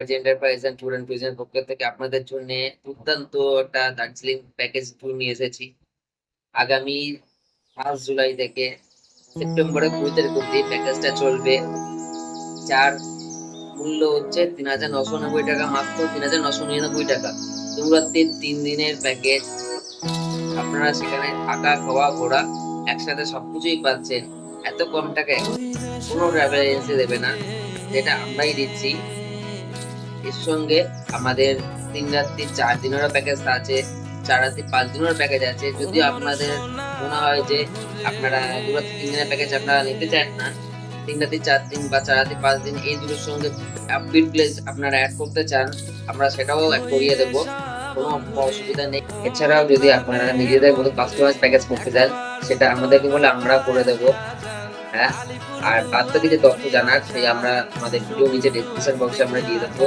Enterprise and tour and ট্যুরিজমের পক্ষ থেকে আপনাদের জন্য দুর্দান্ত একটা দার্জিলিং প্যাকেজ ট্যুর নিয়ে এসেছি। আগামী 5 জুলাই থেকে সেপ্টেম্বরের 20 তারিখ অব্দি প্যাকেজটা চলবে। যার মূল্য হচ্ছে 3,990 টাকা, মাত্র 3,999 টাকা। 2 রাত্রির 3 দিনের প্যাকেজ। আপনারা সেখানে থাকা খাওয়া ঘোরা একসাথে সবকিছুই পাচ্ছেন এত কম টাকায়। কোনো ট্রাভেল এজেন্সি দেবে না, যেটা আমরাই দিচ্ছি। এর সঙ্গে আমাদের 3 রাত্রি 4 দিনেরও প্যাকেজ আছে, 4 রাত্রি 5 দিনেরও প্যাকেজ আছে। যদি আপনাদের মনে হয় যে আপনারা 2 রাত্রি 3 দিনের প্যাকেজ আপনারা নিতে চান না, 3 রাত্রি 4 দিন বা 4 রাত্রি 5 দিন এই দুটোর সঙ্গে আপবিট প্লেস আপনারা অ্যাড করতে চান, আমরা সেটাও অ্যাড করিয়ে দেবো, কোনো অসুবিধা নেই। এছাড়াও যদি আপনারা নিজেদের মতো কাস্টমাইজ প্যাকেজ করতে চান, সেটা আমাদেরকে বলে আমরা করে দেবো। হ্যাঁ, আর বাদ বাকি যে তথ্য জানার সেই আমরা আমাদের ভিডিও নিচে ডেসক্রিপশন বক্সে আমরা দিয়ে দেবো।